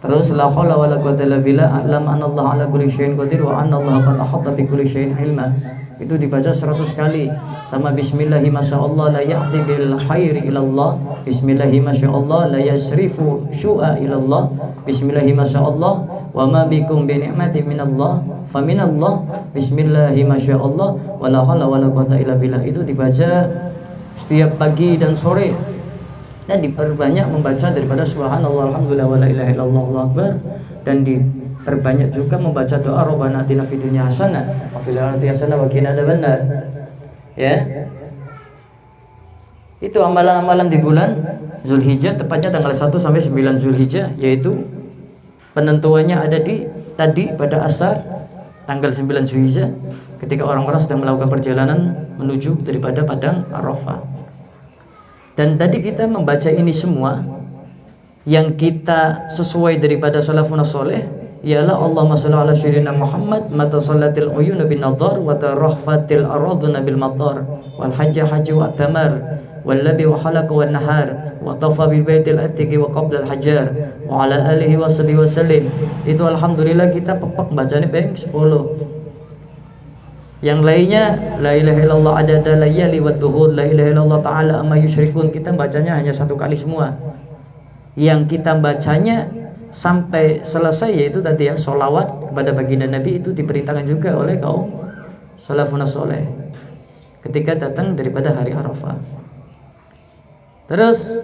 Terus la haula wala quwwata illa billah, a'lam anna Allah ala kulli syai'in qadir wa anna Allah qad ahata bi kulli syai'in ilma. Itu dibaca 100 kali. Sama bismillahi masyaallah la ya'ti bil khairi ila Allah, bismillahi masyaallah la yasrifu syu'a ila Allah, bismillahi masyaallah wa ma bikum bi ni'matin minallah fa minallah, bismillahi masyaallah wala haula wala quwwata illa billah. Itu dibaca setiap pagi dan sore, dan diperbanyak membaca daripada subhanallah alhamdulillah wala ilaha illallah Allahu akbar, dan diperbanyak juga membaca doa Rabbana atina fid dunya hasanah wa fil akhirati hasanah wa qina adzabannar. Ya. Itu amalan-amalan di bulan Zulhijjah, tepatnya tanggal 1 sampai 9 Zulhijjah, yaitu penentuannya ada di tadi pada asar tanggal 9 Zulhijjah, ketika orang-orang sedang melakukan perjalanan menuju daripada padang Arafah. Dan tadi kita membaca ini semua yang kita sesuai daripada salafun saleh, ialah Allahumma shalli ala sayyidina Muhammad mata sallatil uyun bin nadhar wa tarahfatil araduna bil matar wal hajja hajju wa tamar wal labi wa halaq wan nahar wa tafa bil baitil atiqi wa qabla al hajar wa ala alihi wa sahbihi wasallim. Itu alhamdulillah kita pepek bacanya peng 10. Yang lainnya la ilaha illallah adada layali wa duhur, la ilaha illallah ta'ala amma yusyrikun, kita bacanya hanya 1 kali semua. Yang kita bacanya sampai selesai yaitu tadi ya sholawat kepada baginda Nabi, itu diperintahkan juga oleh kaum salafun saleh ketika datang daripada hari Arafah. Terus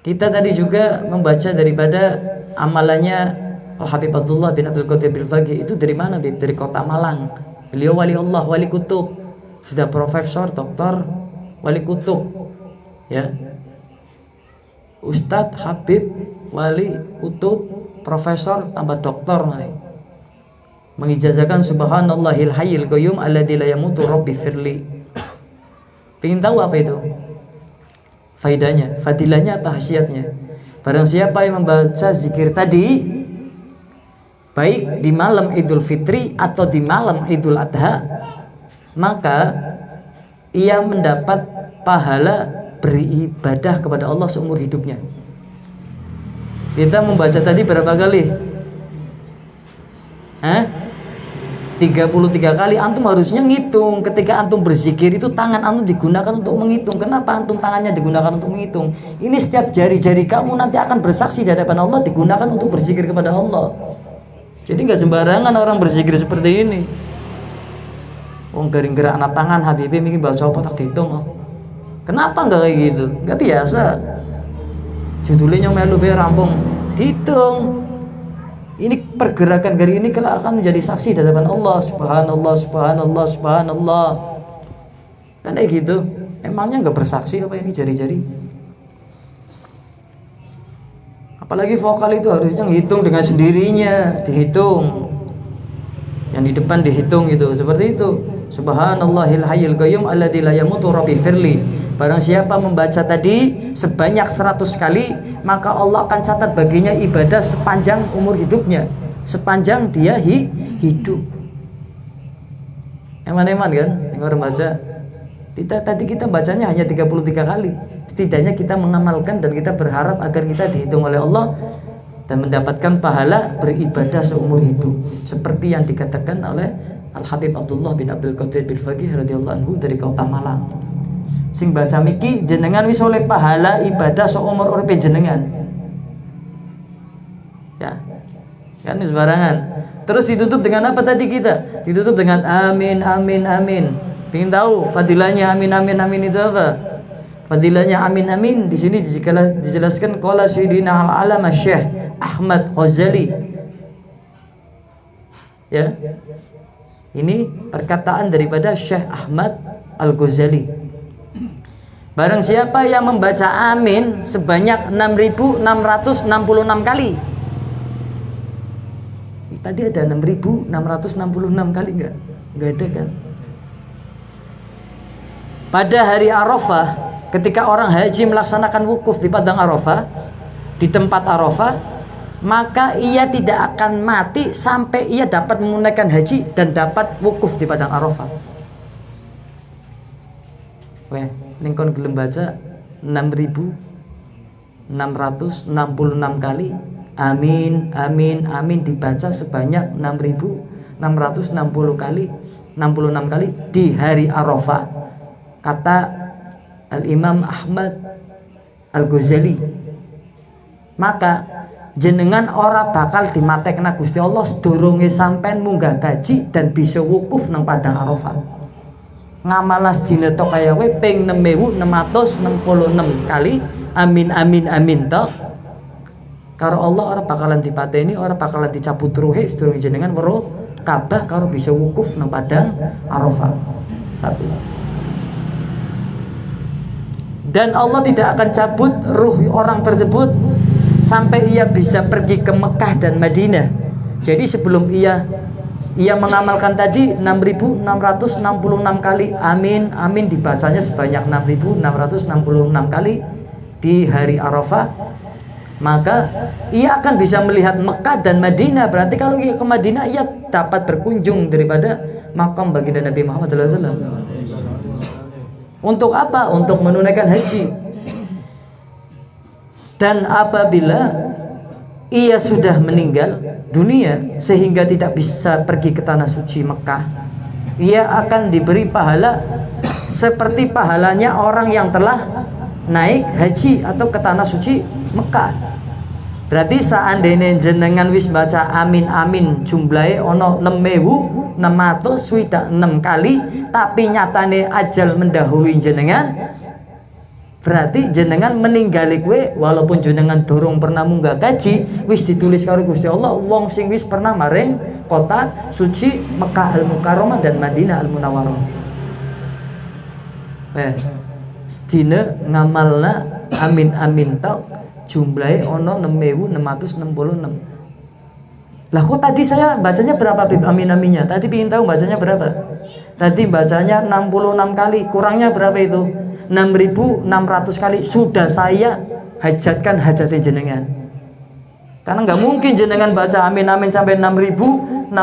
kita tadi juga membaca daripada amalannya Al-Habib Abdullah bin Abdul Qadir Bilfaqih. Itu dari mana? Dari kota Malang. Beliau wali Allah, wali kutub, sudah profesor, doktor, wali kutub, ya, Ustadz, Habib, wali kutub, profesor, tambah doktor, mengijazahkan subhanallahil hayyil qayyum alladzi la yamutu rabbi firli. Pengen tahu apa itu? Faidahnya, fadilahnya apa, khasiatnya? Barang siapa yang membaca zikir tadi, baik di malam Idul Fitri atau di malam Idul Adha, maka ia mendapat pahala beribadah kepada Allah seumur hidupnya. Kita membaca tadi berapa kali? 33 kali. Antum harusnya ngitung. Ketika antum berzikir itu tangan antum digunakan untuk menghitung. Kenapa antum tangannya digunakan untuk menghitung? Ini setiap jari-jari kamu nanti akan bersaksi di hadapan Allah, digunakan untuk berzikir kepada Allah. Jadi nggak sembarangan orang berzikir seperti ini. Wong garing gerak anak tangan Habibie mikir baca apa tak dihitung. Kenapa nggak kayak gitu? Nggak biasa. Judulnya melu be rampung dihitung. Ini pergerakan jari ini kelak akan menjadi saksi di hadapan Allah. Subhanallah, subhanallah, subhanallah. Kan kayak gitu. Emangnya nggak bersaksi apa ini jari-jari? Apalagi vokal itu harusnya ngitung dengan sendirinya, dihitung. Yang di depan dihitung gitu, seperti itu. Subhanallahil hayyil qayyum alladzi la yamutu rabbi firli. Barang siapa membaca tadi sebanyak 100 kali, maka Allah akan catat baginya ibadah sepanjang umur hidupnya, sepanjang dia hidup. Eman-eman kan? Dengar baca. Tadi kita bacanya hanya 33 kali. Setidaknya kita mengamalkan dan kita berharap agar kita dihitung oleh Allah dan mendapatkan pahala beribadah seumur hidup, seperti yang dikatakan oleh Al-Habib Abdullah bin Abdul Qadir Bilfaqih radhiyallahu anhu dari kota Malang. Sing baca miki jenengan wis oleh pahala ibadah seumur uripe jenengan. Ya. Kan sembarangan. Terus ditutup dengan apa tadi kita? Ditutup dengan amin amin amin. Ingin tahu fadilahnya amin amin amin itu apa? Fadilahnya amin amin di sini dijelaskan qala sayyidina al-alama Syekh Ahmad Ghazali. Ya. Ini perkataan daripada Syekh Ahmad Al-Ghazali. Barang siapa yang membaca amin sebanyak 6.666 kali. Tadi ada 6.666 kali enggak? Enggak ada kan? Pada hari Arafah, ketika orang haji melaksanakan wukuf di padang Arafah, di tempat Arafah, maka ia tidak akan mati sampai ia dapat menunaikan haji dan dapat wukuf di padang Arafah. Weh, ning kon gelem baca 6.666 666 kali. Amin, amin, amin dibaca sebanyak 6.660 kali, 66 kali di hari Arafah. Kata Al-Imam Ahmad Al-Ghazali, maka jenengan ora bakal dimatekna Gusti Allah sedurunge sampean munggah kaji dan bisa wukuf nang padang Arafah. Ngamalas dina tok kaya we ping 6.666 kali. Amin, amin, amin tok. Karo Allah ora bakalan dipateni, ora bakalan dicabut ruhe sedurunge jenengan weruh Ka'bah karo bisa wukuf nang padang Arafah. Satu. Dan Allah tidak akan cabut ruh orang tersebut sampai ia bisa pergi ke Mekah dan Madinah. Jadi sebelum ia mengamalkan tadi 6.666 kali amin, amin dibacanya sebanyak 6.666 kali di hari Arafah, maka ia akan bisa melihat Mekah dan Madinah. Berarti kalau ia ke Madinah, ia dapat berkunjung daripada makam baginda Nabi Muhammad SAW. Untuk apa? Untuk menunaikan haji. Dan apabila ia sudah meninggal dunia sehingga tidak bisa pergi ke tanah suci Mekah, ia akan diberi pahala seperti pahalanya orang yang telah naik haji atau ke tanah suci Mekah. Berarti seandainya jenengan wis baca amin amin jumlahe ono 6.606 kali, tapi nyatane ajal mendahului jenengan, berarti jenengan meninggali kue walaupun jenengan dorong pernah munggah kaji, wis ditulis karo Gusti Allah wong sing wis pernah maring kota suci Mekah Al-Mukarramah dan Madinah Al-Munawwarah. Sedina ngamalna amin amin tau jumlahnya ono 6.666. Lah kok tadi saya bacanya berapa amin aminnya? Tadi ingin tahu bacanya berapa? Tadi bacanya 66 kali, kurangnya berapa itu? 6.600 kali. Sudah saya hajatkan hajatnya jenengan. Karena nggak mungkin jenengan baca amin amin sampai 6.606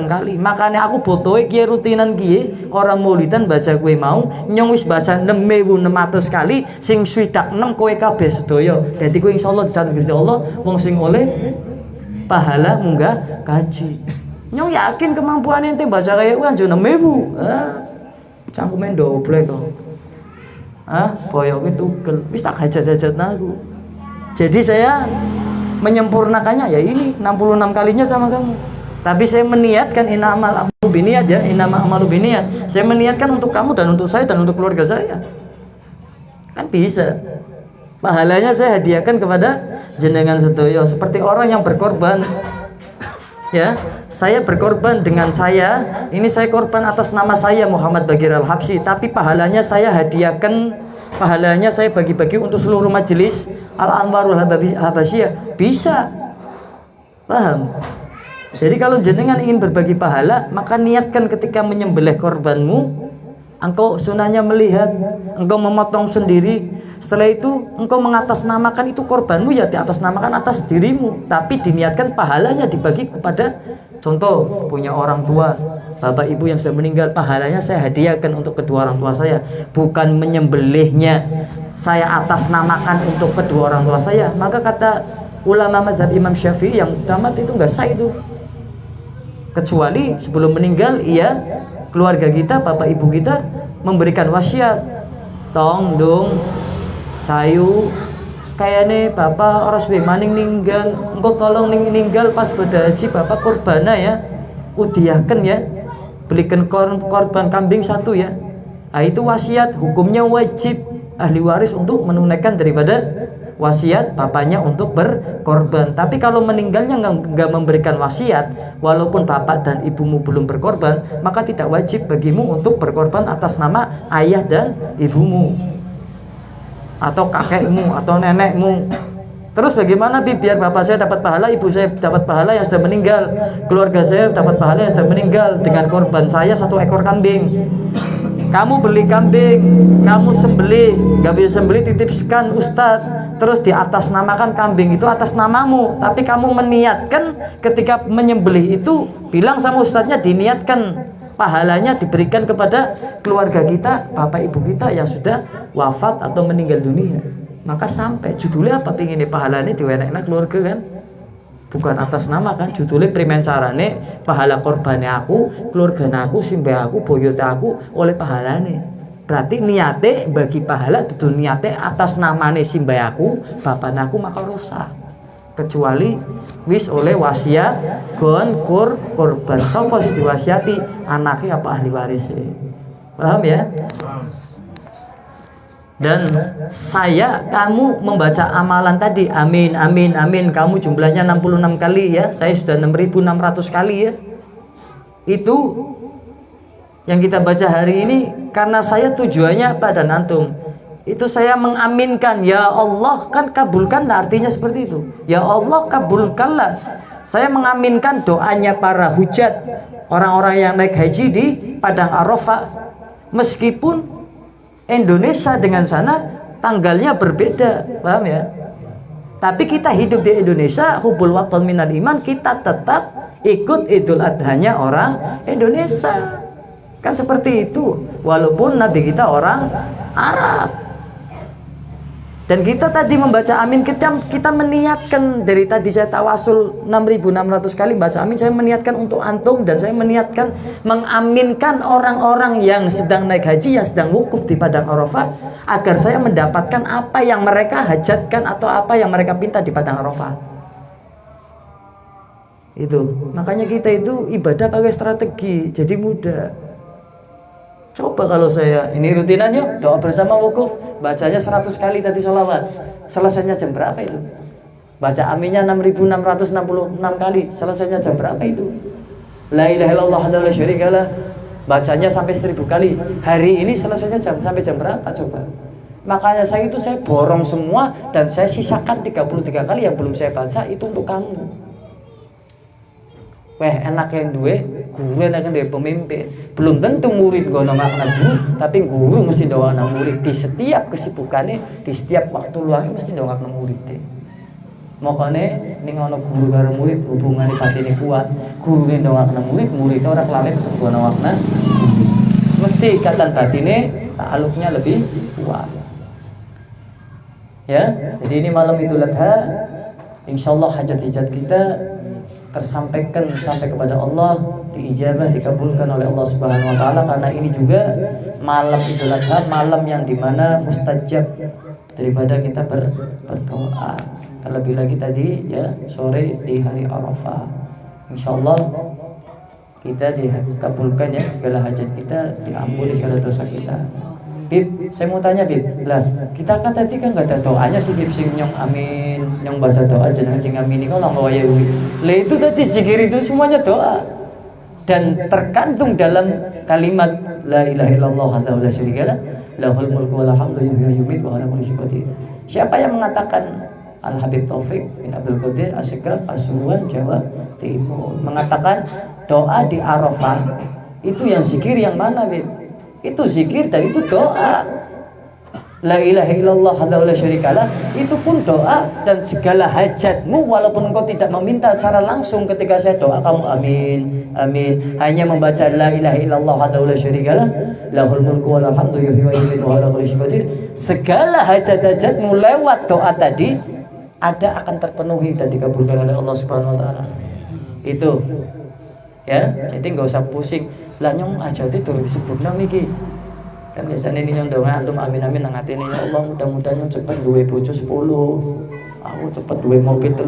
kali. Makanya aku botoe kiye rutinan kiye orang maulidan baca kue mau nyong wis baca 6.600 kali sing 6 kowe kabeh sedaya. Dadi kowe insyaallah disatu Gusti Allah wong sing oleh pahala munggah kaji. Nyong yakin kemampuan ente baca kaya kuwi anjo 6.000. Cangkume doble kok. Boyoke tugel. Wis tak hajat-hajatna aku. Jadi saya menyempurnakannya ya ini 66 kalinya sama kamu. Tapi saya meniatkan innamal a'malu binniyat ya, innamal a'malu binniyat. Saya meniatkan untuk kamu dan untuk saya dan untuk keluarga saya. Kan bisa. Pahalanya saya hadiahkan kepada jenengan sedaya seperti orang yang berkorban. Ya, saya berkorban dengan saya. Ini saya korban atas nama saya Muhammad Bagir Al-Habsyi, tapi pahalanya saya hadiahkan, pahalanya saya bagi-bagi untuk seluruh majelis Al-Anwarul Habasyiyah. Bisa. Paham? Jadi kalau jenengan ingin berbagi pahala, maka niatkan ketika menyembelih korbanmu, engkau sunahnya melihat, engkau memotong sendiri. Setelah itu engkau mengatasnamakan itu korbanmu, ya diatasnamakan atas dirimu, tapi diniatkan pahalanya dibagi kepada, contoh punya orang tua, bapak ibu yang sudah meninggal, pahalanya saya hadiahkan untuk kedua orang tua saya, bukan menyembelihnya saya atasnamakan untuk kedua orang tua saya. Maka kata ulama mazhab Imam Syafi'i yang tamat itu enggak sah itu, kecuali sebelum meninggal ia keluarga kita, bapak ibu kita memberikan wasiat, tong dong sayu kayaknya bapak orang suwe maning ninggal, engkau tolong ninggal pas pada haji bapak korbana ya, udiahkan ya, belikan korban kambing 1 ya. Nah itu wasiat, hukumnya wajib ahli waris untuk menunaikan daripada wasiat bapaknya untuk berkorban. Tapi kalau meninggalnya nggak memberikan wasiat, walaupun bapak dan ibumu belum berkorban, maka tidak wajib bagimu untuk berkorban atas nama ayah dan ibumu, atau kakekmu, atau nenekmu. Terus bagaimana biar bapak saya dapat pahala, ibu saya dapat pahala yang sudah meninggal, keluarga saya dapat pahala yang sudah meninggal dengan korban saya 1 ekor kambing. Kamu beli kambing, kamu sembelih, nggak bisa sembelih titipkan ustadz, terus di atas namakan kambing itu atas namamu, tapi kamu meniatkan ketika menyembelih itu, bilang sama ustadznya diniatkan pahalanya diberikan kepada keluarga kita, bapak ibu kita yang sudah wafat atau meninggal dunia. maka sampai. Judulnya apa? Pingin pahalane diwenekna keluarga kan, bukan atas nama kan. Judulnya primen carane pahala korbane aku, keluarga aku, simbe aku, boyote aku oleh pahalane. Berarti niate bagi pahala itu niate atas namane simbe aku, bapakne aku, maka rusak. Kecuali wis oleh wasiat gon korban. Sapa sing diwasiati? Anaknya apa ahli warisnya. Paham ya? Dan kamu membaca amalan tadi, amin, amin, amin, kamu jumlahnya 66 kali ya, saya sudah 6.600 kali ya. Itu yang kita baca hari ini, karena saya tujuannya pada antum. Itu saya mengaminkan, ya Allah, kan kabulkanlah, artinya seperti itu. Ya Allah, kabulkanlah. Saya mengaminkan doanya para hujat, orang-orang yang naik haji di Padang Arafah. Meskipun Indonesia dengan sana tanggalnya berbeda, paham ya? Tapi kita hidup di Indonesia, hubul watan minal iman, kita tetap ikut Idul Adhanya orang Indonesia. Kan seperti itu, walaupun Nabi kita orang Arab. Dan kita tadi membaca amin, kita meniatkan, dari tadi saya tawasul 6.600 kali baca amin, saya meniatkan untuk antum, dan saya meniatkan mengaminkan orang-orang yang sedang naik haji, yang sedang wukuf di Padang Arafah, agar saya mendapatkan apa yang mereka hajatkan atau apa yang mereka pinta di Padang Arafah. Itu makanya kita itu ibadah pakai strategi, jadi mudah. Coba kalau saya ini rutinannya doa bersama wukuf, bacanya 100 kali tadi sholawat, selesainya jam berapa itu? Baca aminnya 6.666 kali, selesainya jam berapa itu? La ilaha illallah wahdahu la syarikalah, bacanya sampai 1000 kali. Hari ini selesainya sampai jam berapa coba? Makanya saya borong semua, dan saya sisakan 33 kali yang belum saya baca, itu untuk kamu. Weh, enak yang duwe guru, enak yang duwe pemimpin. Belum tentu murid gono makna guru, tapi guru mesti doakan murid di setiap kesibukannya, di setiap waktu luangnya mesti doakan murid deh. Makanya ning ono guru karo murid hubungan batine kuat. Guru ning doakan murid, murid ora kelalen gono makna. Mesti ikatan batine ta'aluknya lebih kuat. Ya, jadi ini malam Idul Adha, insyaallah hajat-hajat kita tersampaikan sampai kepada Allah, diijabah, dikabulkan oleh Allah Subhanahu wa taala, karena ini juga malam Idul Adha, malam yang dimana mustajab daripada kita berdoa. Terlebih lagi tadi ya sore di hari Arafah. Insyaallah kita dikabulkan ya, segala hajat kita diampuni, segala dosa kita. Bib, saya mau tanya Bib, lah kita kan tadi kan gak ada doanya sih Bib, sing nyong amin, nyong baca doa jenengan sing amin, kok lama waya uwi. Lah itu tadi zikir itu semuanya doa, dan terkandung dalam kalimat la ilaha illallah wahdahu la syarikalah, lahul mulku wa lahul hamdu yuhyi wa yumiitu wa ala kulli syai'in qadir. Siapa yang mengatakan Al Habib Taufik bin Abdul Qadir Asy-Syagraf Pasuruan Jawa Timur mengatakan doa di Arafah itu yang zikir yang mana Bib? Itu zikir dan itu doa. La ilaha illallah wahdahu la syarikalah, itu pun doa, dan segala hajatmu walaupun engkau tidak meminta secara langsung ketika saya doa kamu amin amin, hanya membaca la ilaha illallah wahdahu la syarikalah, lahul mulku wa lahul hamdu yuhyi wa yumiitu wa ala kulli syai'in qadir, segala hajat-hajatmu lewat doa tadi ada akan terpenuhi dan dikabulkan oleh Allah Subhanahu wa taala. Itu ya, jadi enggak usah pusing. Lah nyong ajate turun disebutna miki. Kan biasanya ini nyong donga antum amin amin nang atine, ya Allah mudah-mudahan nyong cepet duwe bojo 10. Aku cepet duwe mobil 30.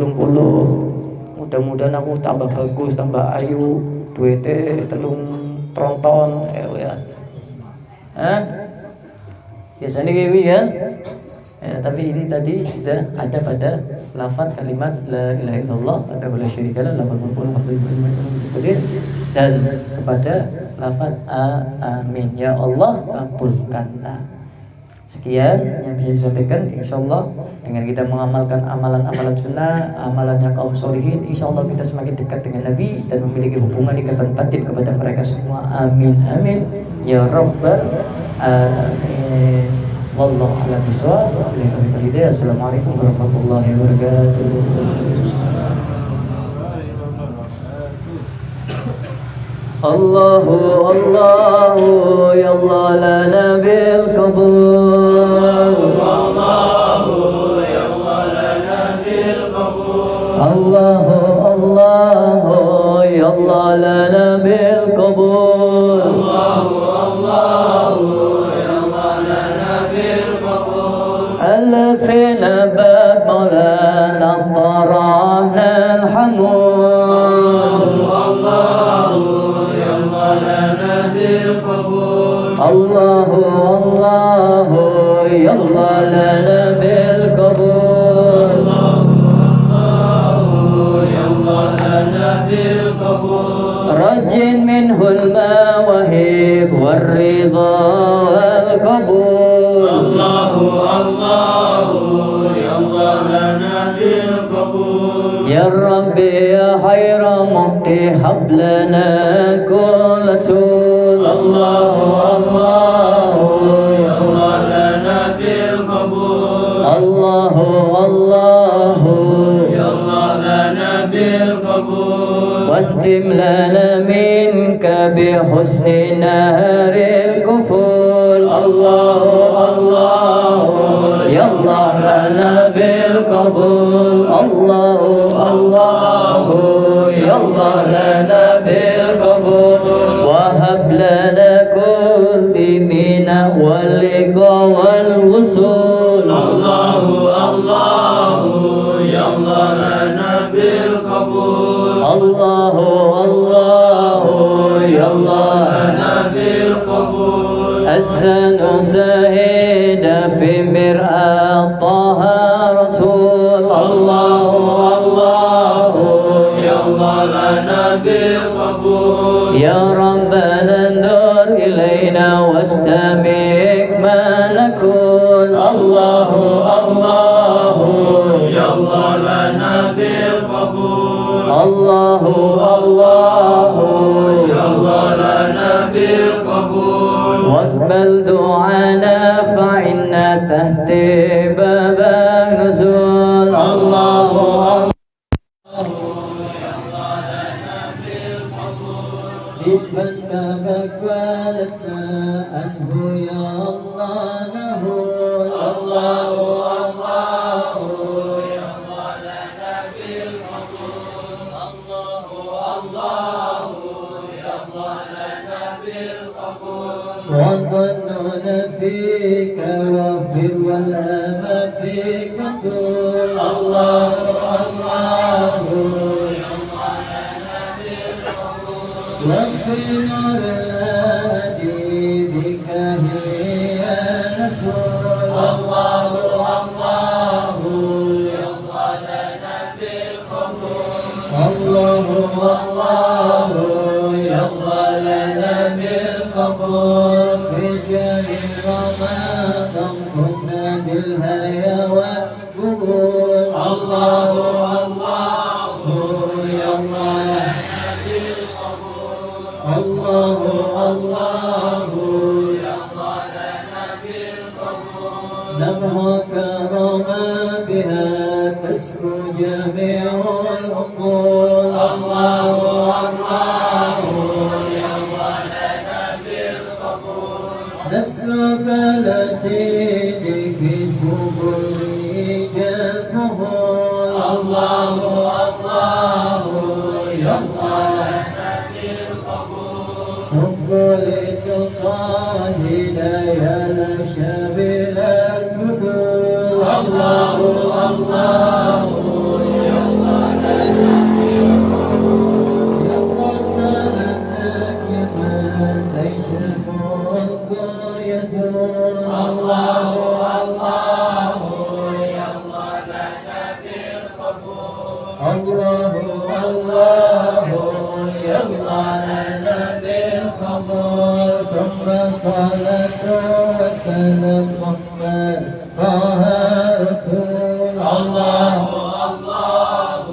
Mudah-mudahan aku tambah bagus, tambah ayu, duwite 3 tronton ya. Biasanya kiwi kan? Ya, tapi ini tadi sudah ada pada lafaz kalimat la ilaha illallah wahdahu la syarikalah lahul mulku wa lahul hamdu dan kepada lafaz amin, ya Allah kabulkanlah. Sekian yang bisa disampaikan, insyaallah dengan kita mengamalkan amalan-amalan sunnah, amalannya kaum solihin, insyaallah kita semakin dekat dengan Nabi dan memiliki hubungan ikatan batin kepada mereka semua. Amin amin ya rabbal alamin. Wallahu a'lam bishawab. Assalamualaikum warahmatullahi wabarakatuh. Allahu Allahu ya Allah lana bil qabul. Allahu الله الله يا الله لنا بالقبول الله الله يا الله لنا بالقبول ألفنا باب مولانا طرحنا الحمود الله يا الله لنا بالقبول الله الله يا الله لنا بالقبول رج منه المواهب والرضا والقبول الله الله يا الله لنا بالقبول يا ربي يا خير مقي هب لنا كل سول الله الله يا الله لنا بالقبول الله الله يا الله لنا بالقبول واختم لنا منك بحسن نهر الكفول الله الله يا الله لنا بالقبول الله الله يا الله لنا بالقبول وهب لنا كل منا واللقاء والوصول الله الله يا الله لنا بالقبول الله الله يا الله لنا بالقبول السن سهيد في مرآة طه رسول الله الله يا الله لنا بالقبول يا ربنا انظر إلينا واستمع ما نقول الله الله يا الله لنا بالقبول الله الله يا الله لنا بالقبول واقبل دعانا فإنا تهتي باب النزول الله الله إذ ولسنا أنه يا الله نهول الله الله يا الله لنا بالقبول الله الله يا الله لنا بالقبول وظنون فيك وفر والأمى فيك طول الله الله وفي نور الهادي بك هي نسول الله الله يا الله لنا بالقبول الله الله يا الله لنا بالقبول في شهر رمضان كنا بالهيا والقبول الله الله يا الله الله الله يا الله لنا بالقبول نبهك رمى بها تسكو جميع العقول الله الله يا الله لنا بالقبول نسلك لسيدي في سبل الفهول الله الله يا الله سبلتك هدايا شبيل الفضول الله الله يا الله يا الله لك من ليس الملك يزول الله الله يا الله لك بالقبول الله الله يا الله لنا بالقبول ثم صلاة والسلام محمد طه رسول الله الله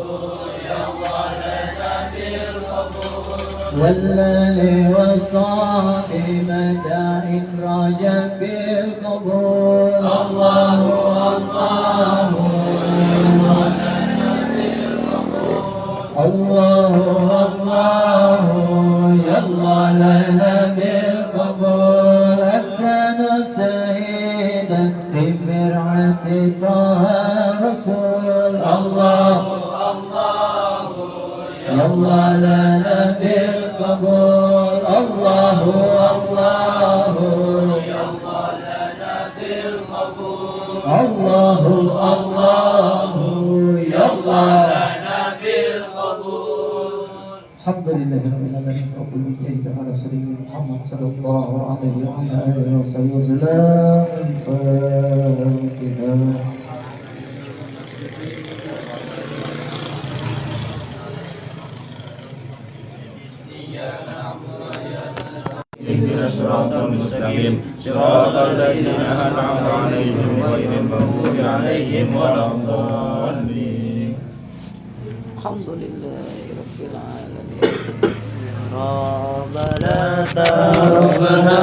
يا الله لنا بالقبول والآل وصحبه مداح رجا بالقبول الله الله الله الله يا الله لنا بالقبول السن سيدا في مرعة طه رسول الله الله يا الله لنا بالقبول الله الله يا الله لنا بالقبول الله الله يا الله لنا بالقبول الحمد لله رب العالمين وكل شيء على سيدنا محمد صلى الله عليه وعلى اله وصحبه وسلم الفاتحه اهدنا الصراط المستقيم صراط الذين أنعمت عليهم غير المغضوب عليهم ولا الضالين. Alhamdulillahirabbil alamin. Rabbana ربنا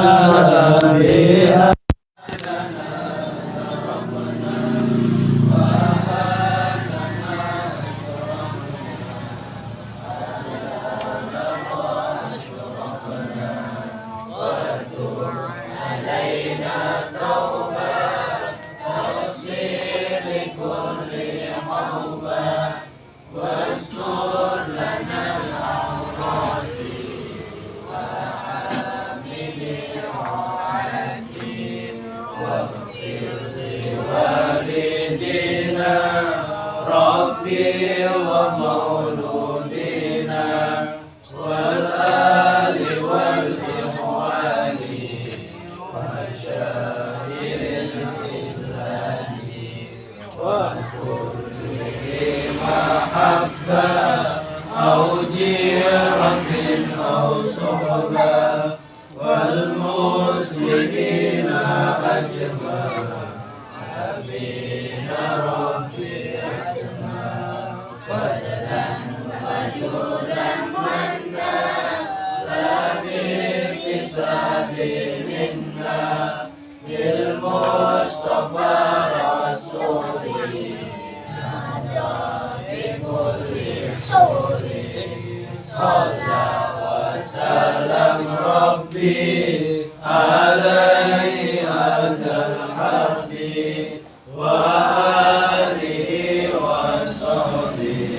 ربي ومولودنا والآل والإخوان وشائر الإله وكل محبة أو جيرة أو صحبة والمسلمين أجمعين آمين ربي منا بالمصطفى رسولي نادى بكل سوري صلى وسلم ربي عليه أدى الحرب وآله وصحبه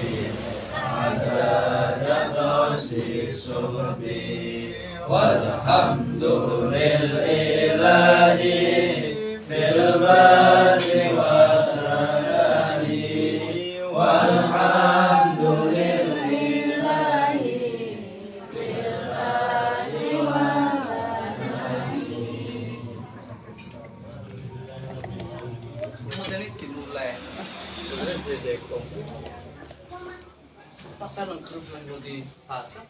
عدد تخصيص صحبي والحمد لله في البر والنهار والحمد لله في البر والنهار. Ini dimulai. Tak kan grup lagi di pasar.